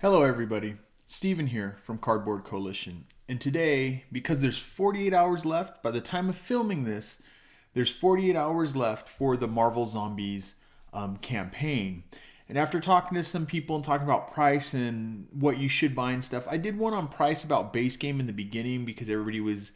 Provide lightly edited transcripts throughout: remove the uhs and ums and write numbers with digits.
Hello everybody, Steven here from Cardboard Coalition. And today, because there's 48 hours left, by the time of filming this, there's 48 hours left for the Marvel Zombies campaign. And after talking to some people and talking about price and what you should buy and stuff, I did one on price about base game in the beginning because everybody was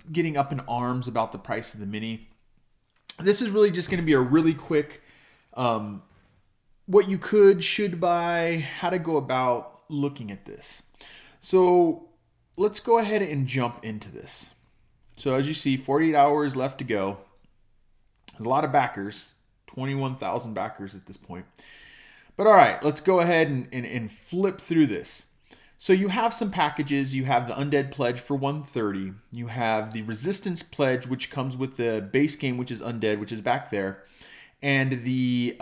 getting up in arms about the price of the mini. This is really just going to be a really quick what you should buy, how to go about looking at this. So let's go ahead and jump into this. So as you see, 48 hours left to go. There's a lot of backers, 21,000 backers at this point. But all right, let's go ahead and flip through this. So you have some packages. You have the Undead Pledge for 130. You have the Resistance Pledge, which comes with the base game, which is Undead, which is back there. And the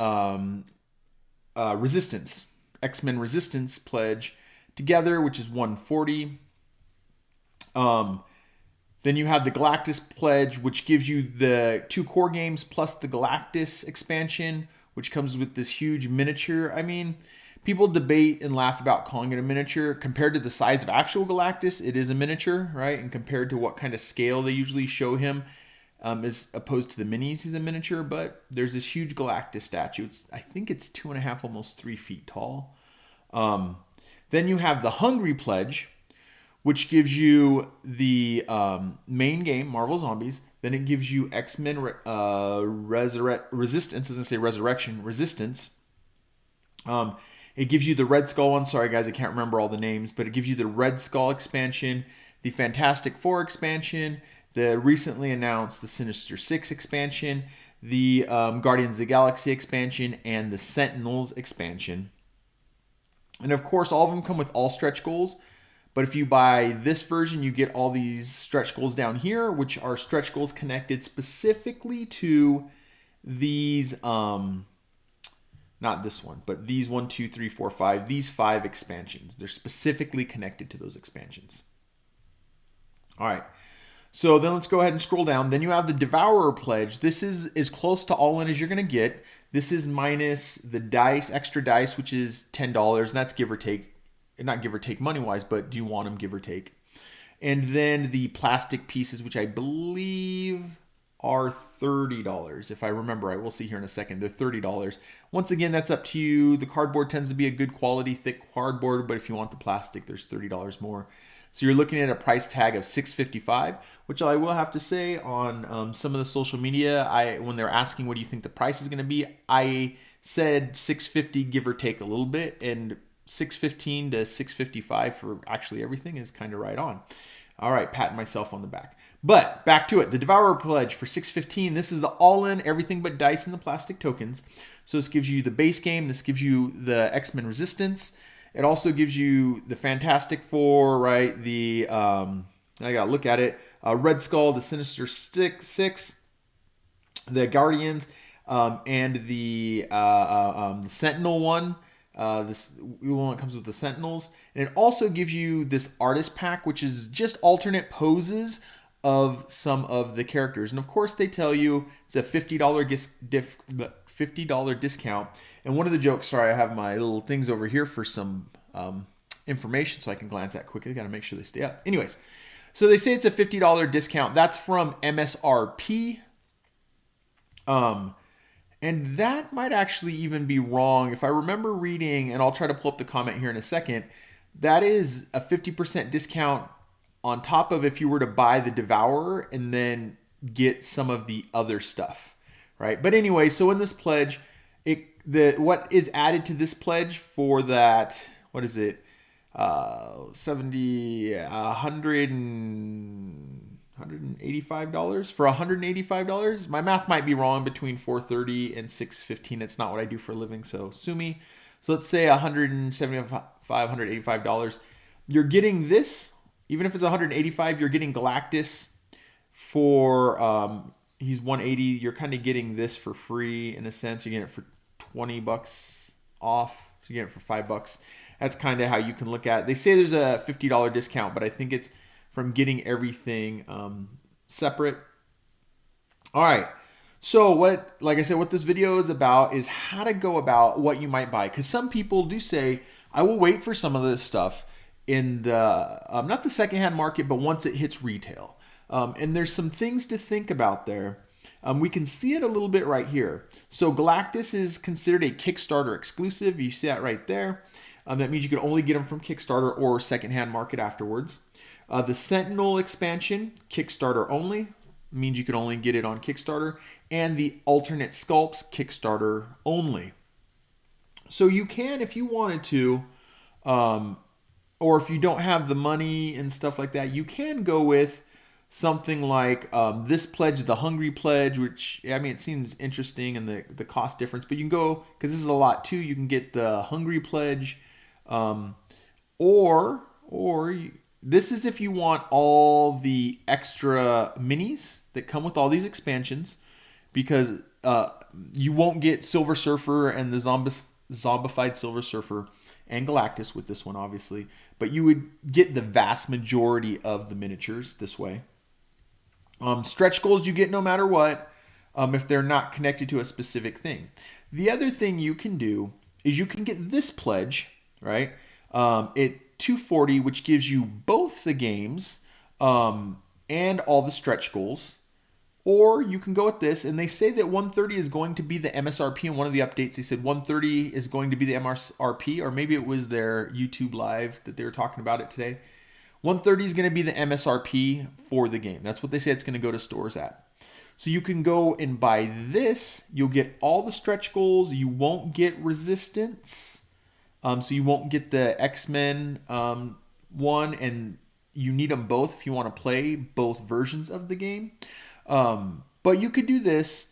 Resistance, X-Men Resistance Pledge together, which is 140. Then you have the Galactus Pledge, which gives you the 2 core games plus the Galactus expansion, which comes with this huge miniature. I mean, people debate and laugh about calling it a miniature. Compared to the size of actual Galactus, it is a miniature, right? And compared to what kind of scale they usually show him, as opposed to the minis, he's a miniature. But there's this huge Galactus statue. I think it's 2.5, almost 3 feet tall. Then you have the Hungry Pledge, which gives you the main game, Marvel Zombies. Then it gives you X-Men Resistance, doesn't say Resurrection, Resistance. It gives you the Red Skull one. Sorry, guys, I can't remember all the names. But it gives you the Red Skull expansion, the Fantastic Four expansion, the recently announced the Sinister Six expansion, the Guardians of the Galaxy expansion, and the Sentinels expansion. And of course, all of them come with all stretch goals. But if you buy this version, you get all these stretch goals down here, which are stretch goals connected specifically to these, not this one, but these 1, 2, 3, 4, 5, these 5 expansions. They're specifically connected to those expansions. All right. So then let's go ahead and scroll down. Then you have the Devourer Pledge. This is as close to all in as you're going to get. This is minus the dice, extra dice, which is $10. And that's give or take. Not give or take money-wise, but do you want them give or take? And then the plastic pieces, which I believe are $30. If I remember right, we'll see here in a second. They're $30. Once again, that's up to you. The cardboard tends to be a good quality, thick cardboard, but if you want the plastic, there's $30 more. So you're looking at a price tag of $655, which I will have to say on some of the social media, when they're asking what do you think the price is going to be, I said $650 give or take a little bit, and $615 to $655 for actually everything is kind of right on. All right, patting myself on the back. But back to it, the Devourer Pledge for $615. This is the all-in, everything but dice and the plastic tokens. So this gives you the base game. This gives you the X-Men Resistance. It also gives you the Fantastic Four, right? The I gotta look at it. Red Skull, the Sinister Six, the Guardians, and the Sentinel one. This one comes with the Sentinels, and it also gives you this artist pack, which is just alternate poses of some of the characters. And of course, they tell you it's a $50 discount. And one of the jokes, sorry, I have my little things over here for some information so I can glance at quickly. Got to make sure they stay up. Anyways, so they say it's a $50 discount. That's from MSRP. And that might actually even be wrong. If I remember reading, and I'll try to pull up the comment here in a second, that is a 50% discount on top of if you were to buy the Devourer and then get some of the other stuff, right? But anyway, so in this pledge, what is added to this pledge for that, what is it? 70, $185 for $185. My math might be wrong, between $430 and $615. It's not what I do for a living, so sue me. So let's say $175, $185. You're getting this, even if it's $185, you're getting Galactus for he's $180. You're kind of getting this for free in a sense. You're getting it for $20 off. You're getting it for $5. That's kind of how you can look at it. They say there's a $50 discount, but I think it's from getting everything separate. All right. So like I said, what this video is about is how to go about what you might buy. Because some people do say, I will wait for some of this stuff in the, not the secondhand market, but once it hits retail. And there's some things to think about there. We can see it a little bit right here. So Galactus is considered a Kickstarter exclusive. You see that right there. That means you can only get them from Kickstarter or secondhand market afterwards. The Sentinel expansion, Kickstarter only, means you can only get it on Kickstarter. And the alternate sculpts, Kickstarter only. So you can, if you wanted to, or if you don't have the money and stuff like that, you can go with something like this pledge, the Hungry Pledge, which, I mean, it seems interesting and the cost difference, but you can go, because this is a lot too, you can get the Hungry Pledge, or this is if you want all the extra minis that come with all these expansions, because you won't get Silver Surfer and the zombified Silver Surfer and Galactus with this one, obviously, but you would get the vast majority of the miniatures this way. Stretch goals you get no matter what, if they're not connected to a specific thing. The other thing you can do is you can get this pledge, right? At $240, which gives you both the games and all the stretch goals. Or you can go with this, and they say that 130 is going to be the MSRP. In one of the updates, they said 130 is going to be the MSRP, or maybe it was their YouTube live that they were talking about it today. 130 is going to be the MSRP for the game. That's what they say it's going to go to stores at. So you can go and buy this. You'll get all the stretch goals. You won't get Resistance. So you won't get the X-Men one, and you need them both if you want to play both versions of the game. But you could do this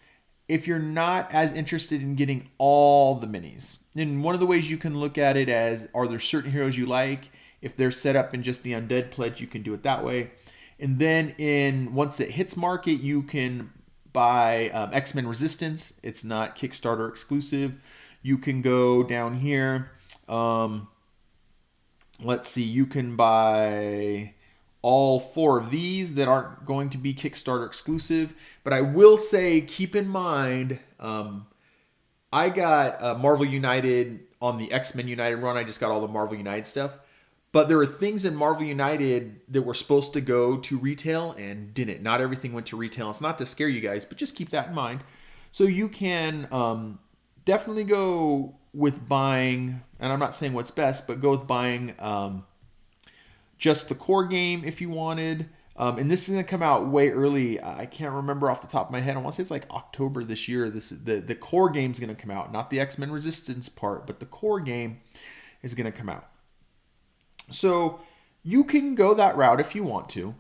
if you're not as interested in getting all the minis. And one of the ways you can look at it as, are there certain heroes you like? If they're set up in just the Undead Pledge, you can do it that way. And then once it hits market, you can buy X-Men Resistance. It's not Kickstarter exclusive. You can go down here. Let's see, you can buy all 4 of these that aren't going to be Kickstarter exclusive. But I will say, keep in mind, I got Marvel United on the X-Men United run. I just got all the Marvel United stuff. But there are things in Marvel United that were supposed to go to retail and didn't. Not everything went to retail. It's not to scare you guys, but just keep that in mind. So you can definitely go with buying, and I'm not saying what's best, but go with buying just the core game if you wanted. And this is going to come out way early. I can't remember off the top of my head. I want to say it's like October this year. The core game is going to come out. Not the X-Men Resistance part, but the core game is going to come out. So you can go that route if you want to.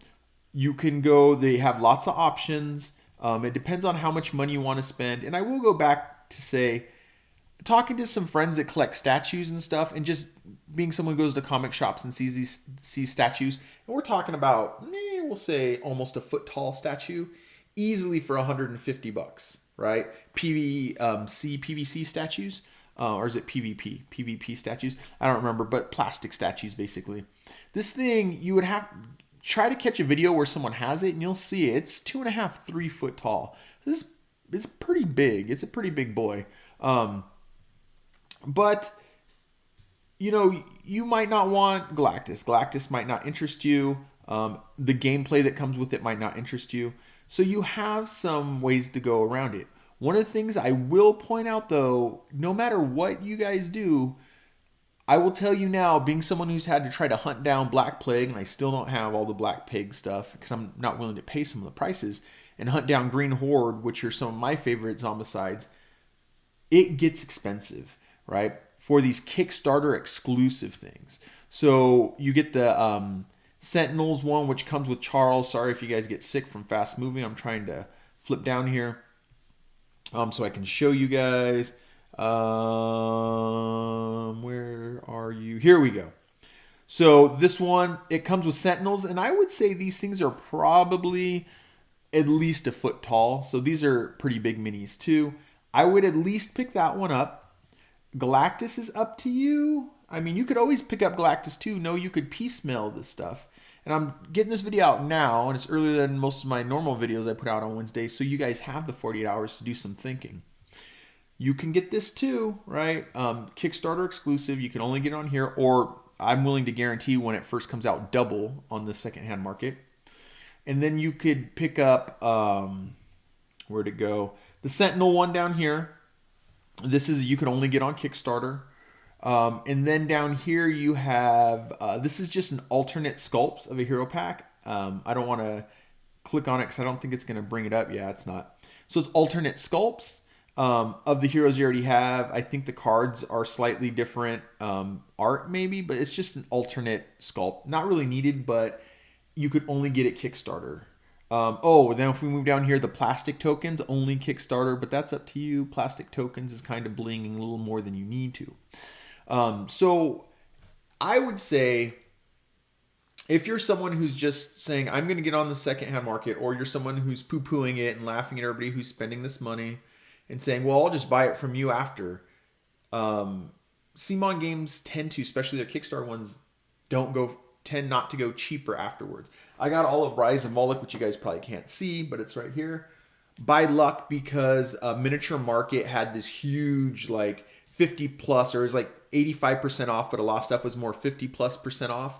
You can go, they have lots of options. It depends on how much money you want to spend. And I will go back to say, talking to some friends that collect statues and stuff, and just being someone who goes to comic shops and sees statues, and we're talking about, we'll say almost a foot tall statue, easily for $150, right? PVC statues, or is it PVP statues? I don't remember, but plastic statues basically. This thing, you would have try to catch a video where someone has it, and you'll see it. It's 2.5, 3 foot tall. This is pretty big. It's a pretty big boy. But, you know, you might not want Galactus. Galactus might not interest you. The gameplay that comes with it might not interest you. So you have some ways to go around it. One of the things I will point out, though, no matter what you guys do, I will tell you now, being someone who's had to try to hunt down Black Plague, and I still don't have all the Black Plague stuff because I'm not willing to pay some of the prices, and hunt down Green Horde, which are some of my favorite zombicides, it gets expensive, right? For these Kickstarter exclusive things. So you get the Sentinels one, which comes with Charles. Sorry if you guys get sick from fast moving. I'm trying to flip down here so I can show you guys. Where are you? Here we go. So this one, it comes with Sentinels, and I would say these things are probably at least a foot tall. So these are pretty big minis too. I would at least pick that one up. Galactus is up to you. I mean, you could always pick up Galactus too. No, you could piecemeal this stuff. And I'm getting this video out now, and it's earlier than most of my normal videos I put out on Wednesday, so you guys have the 48 hours to do some thinking. you can get this too, right? Kickstarter exclusive. You can only get it on here, or I'm willing to guarantee when it first comes out double on the secondhand market. And then you could pick up, where'd it go? The Sentinel one down here. This is, you can only get on Kickstarter. And then down here you have, this is just an alternate sculpts of a hero pack. I don't want to click on it because I don't think it's going to bring it up. Yeah, it's not. So it's alternate sculpts of the heroes you already have. I think the cards are slightly different art maybe, but it's just an alternate sculpt. Not really needed, but you could only get it Kickstarter. Then if we move down here, the plastic tokens, only Kickstarter, but that's up to you. Plastic tokens is kind of blinging a little more than you need to. So I would say if you're someone who's just saying, I'm going to get on the secondhand market, or you're someone who's poo-pooing it and laughing at everybody who's spending this money and saying, well, I'll just buy it from you after. CMON games tend to, especially their Kickstarter ones, tend not to go cheaper afterwards. I got all of Rise of Moloch, which you guys probably can't see, but it's right here. By luck, because Miniature Market had this huge, like 50 plus, or it was like 85% off, but a lot of stuff was more 50+% off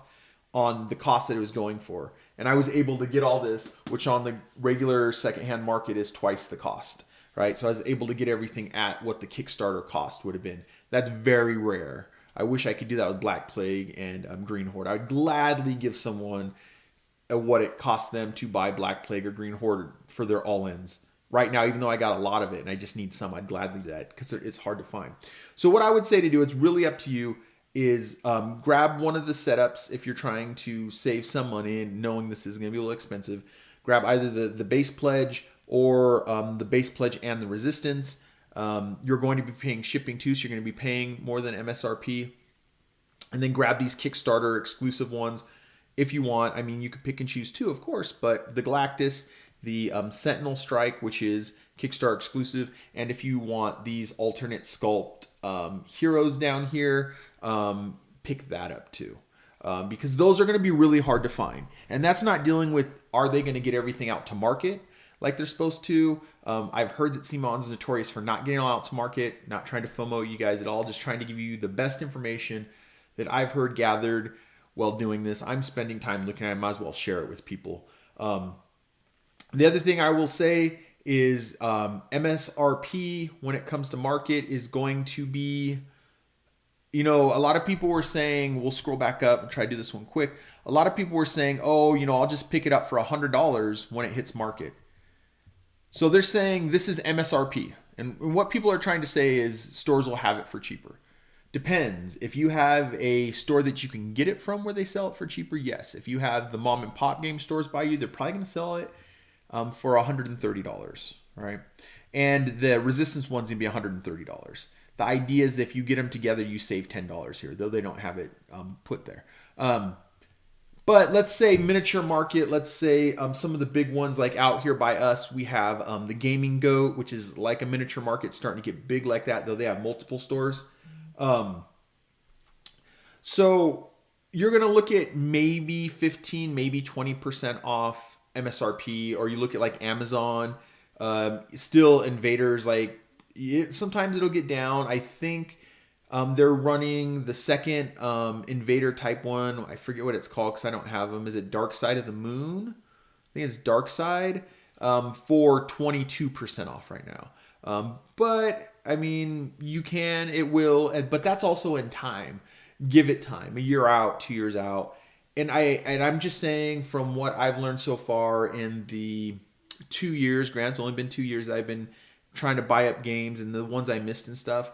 on the cost that it was going for. And I was able to get all this, which on the regular secondhand market is twice the cost, right? So I was able to get everything at what the Kickstarter cost would have been. That's very rare. I wish I could do that with Black Plague and Green Horde. I'd gladly give someone what it cost them to buy Black Plague or Green Horde for their all-ins. Right now, even though I got a lot of it and I just need some, I'd gladly do that because it's hard to find. So what I would say to do, it's really up to you, is grab one of the setups if you're trying to save some money and knowing this is going to be a little expensive. Grab either the base pledge or the base pledge and the resistance. You're going to be paying shipping too, so you're going to be paying more than MSRP. And then grab these Kickstarter exclusive ones if you want. I mean, you could pick and choose too, of course, but the Galactus, the Sentinel Strike, which is Kickstarter exclusive, and if you want these alternate sculpt heroes down here, pick that up too. Because those are going to be really hard to find. And that's not dealing with, are they going to get everything out to market like they're supposed to? I've heard that CMON's notorious for not getting all out to market, not trying to FOMO you guys at all, just trying to give you the best information that I've heard gathered while doing this. I'm spending time looking at it, I might as well share it with people. The other thing I will say is MSRP when it comes to market is going to be, a lot of people were saying, we'll scroll back up and try to do this one quick. A lot of people were saying, I'll just pick it up for $100 when it hits market. So they're saying this is MSRP. And what people are trying to say is stores will have it for cheaper. Depends. If you have a store that you can get it from where they sell it for cheaper, yes. If you have the mom and pop game stores by you, they're probably going to sell it for $130, right? And the resistance one's going to be $130. The idea is that if you get them together, you save $10 here, though they don't have it put there. But let's say miniature market, let's say some of the big ones like out here by us, we have the Gaming Goat, which is like a miniature market starting to get big like that, though they have multiple stores. So you're going to look at maybe 15, maybe 20% off MSRP, or you look at like Amazon, still Invaders, like sometimes it'll get down. I think they're running the second Invader type one. I forget what it's called because I don't have them. Is it Dark Side of the Moon? I think it's Dark Side for 22% off right now. But I mean, it will, but that's also in time. Give it time, a year out, 2 years out. And I'm just saying from what I've learned so far in the 2 years, Grant's only been 2 years, I've been trying to buy up games, and the ones I missed and stuff,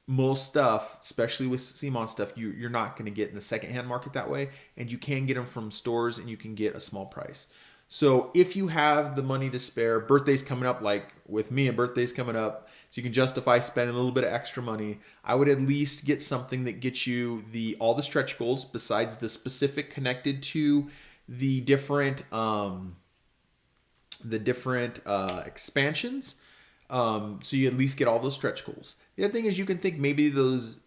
most stuff, especially with CMON stuff, you're not going to get in the secondhand market that way, and you can get them from stores and you can get a small price. So if you have the money to spare, birthday's coming up, like with me, a birthday's coming up, so you can justify spending a little bit of extra money, I would at least get something that gets you all the stretch goals besides the specific connected to the different expansions. So you at least get all those stretch goals. The other thing is you can think maybe those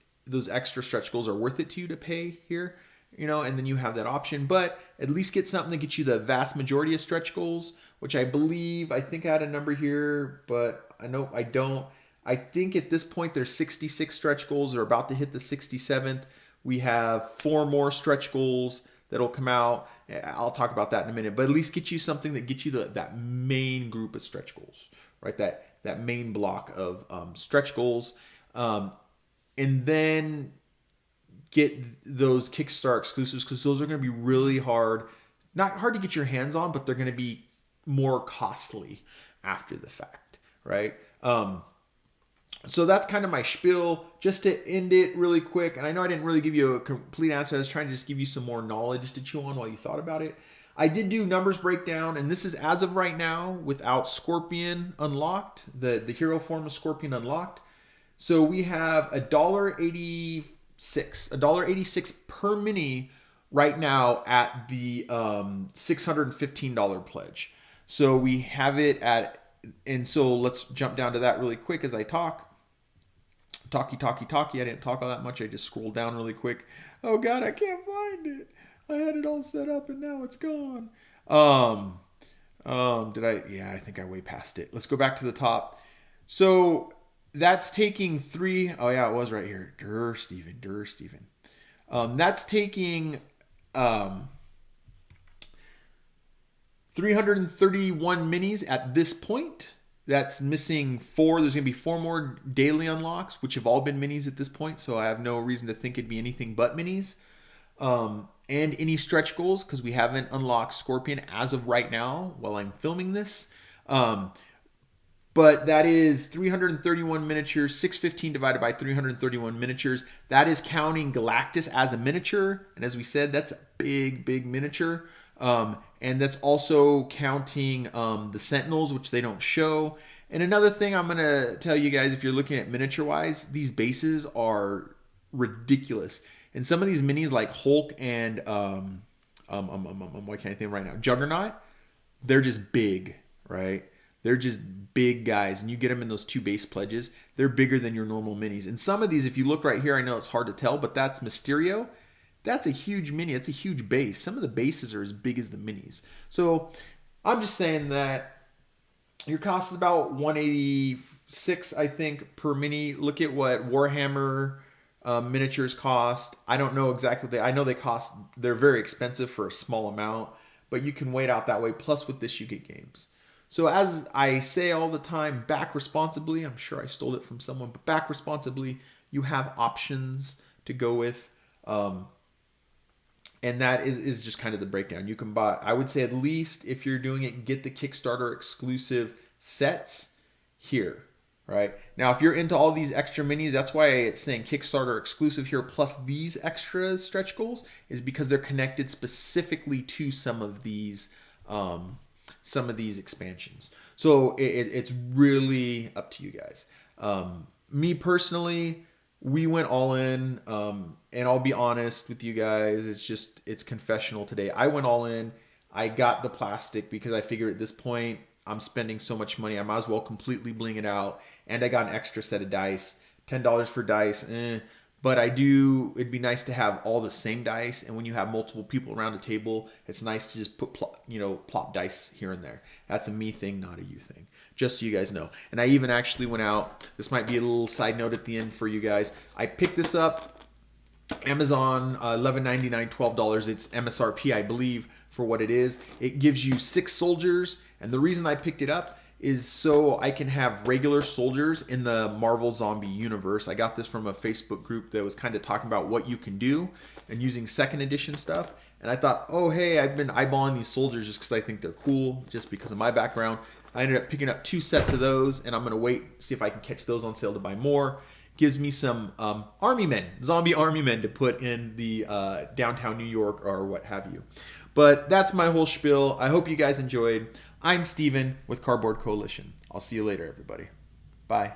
extra stretch goals are worth it to you to pay here, and then you have that option, but at least get something that gets you the vast majority of stretch goals, which I think I had a number here, but I know I don't. I think at this point there's 66 stretch goals. They're about to hit the 67th. We have 4 more stretch goals that'll come out. I'll talk about that in a minute, but at least get you something that gets you that main group of stretch goals, right? That main block of stretch goals, and then get those Kickstarter exclusives, because those are going to be really hard. Not hard to get your hands on, but they're going to be more costly after the fact, right? So that's kind of my spiel. Just to end it really quick, and I know I didn't really give you a complete answer. I was trying to just give you some more knowledge to chew on while you thought about it. I did do numbers breakdown, and this is as of right now without Scorpion unlocked, the hero form of Scorpion unlocked. So we have $1.86 per mini right now at the $615 pledge. So we have it at, and so let's jump down to that really quick as I talk. Talky. I didn't talk all that much. I just scrolled down really quick. Oh God, I can't find it. I had it all set up and now it's gone. Did I? Yeah, I think I way past it. Let's go back to the top. So that's taking 3. Oh yeah, it was right here. Steven. That's taking 331 minis at this point. That's missing 4. There's going to be 4 more daily unlocks, which have all been minis at this point. So I have no reason to think it'd be anything but minis. And any stretch goals, because we haven't unlocked Scorpion as of right now while I'm filming this. But that is 331 miniatures, 615 divided by 331 miniatures. That is counting Galactus as a miniature. And as we said, that's a big miniature. And that's also counting the Sentinels, which they don't show. And another thing I'm going to tell you guys, if you're looking at miniature-wise, these bases are ridiculous. And some of these minis like Hulk and, why can't I think right now? Juggernaut, they're just big, right? They're just big guys, and you get them in those 2 base pledges. They're bigger than your normal minis. And some of these, if you look right here, I know it's hard to tell, but that's Mysterio. That's a huge mini. That's a huge base. Some of the bases are as big as the minis. So I'm just saying that your cost is about $186, I think, per mini. Look at what Warhammer miniatures cost. I don't know exactly. I know they're very expensive for a small amount, but you can wait out that way. Plus with this, you get games. So as I say all the time, back responsibly. I'm sure I stole it from someone, but back responsibly. You have options to go with. And that is just kind of the breakdown. You can buy, I would say at least if you're doing it, get the Kickstarter exclusive sets here, right? Now, if you're into all these extra minis, that's why it's saying Kickstarter exclusive here, plus these extra stretch goals, is because they're connected specifically to some of these expansions. So it's really up to you guys. Me personally, we went all in, and I'll be honest with you guys, it's confessional today. I went all in. I got the plastic because I figured at this point I'm spending so much money, I might as well completely bling it out. And I got an extra set of dice, $10 for dice. But it'd be nice to have all the same dice. And when you have multiple people around a table, it's nice to just put, plop dice here and there. That's a me thing, not a you thing. Just so you guys know. And I even actually went out. This might be a little side note at the end for you guys. I picked this up. Amazon, $11.99, $12. It's MSRP, I believe, for what it is. It gives you 6 soldiers. And the reason I picked it up is so I can have regular soldiers in the Marvel Zombie universe. I got this from a Facebook group that was kind of talking about what you can do and using 2nd edition stuff. And I thought, oh, hey, I've been eyeballing these soldiers just because I think they're cool, just because of my background. I ended up picking up 2 sets of those, and I'm going to wait, see if I can catch those on sale to buy more. Gives me some zombie army men to put in the downtown New York or what have you. But that's my whole spiel. I hope you guys enjoyed. I'm Steven with Cardboard Coalition. I'll see you later, everybody. Bye.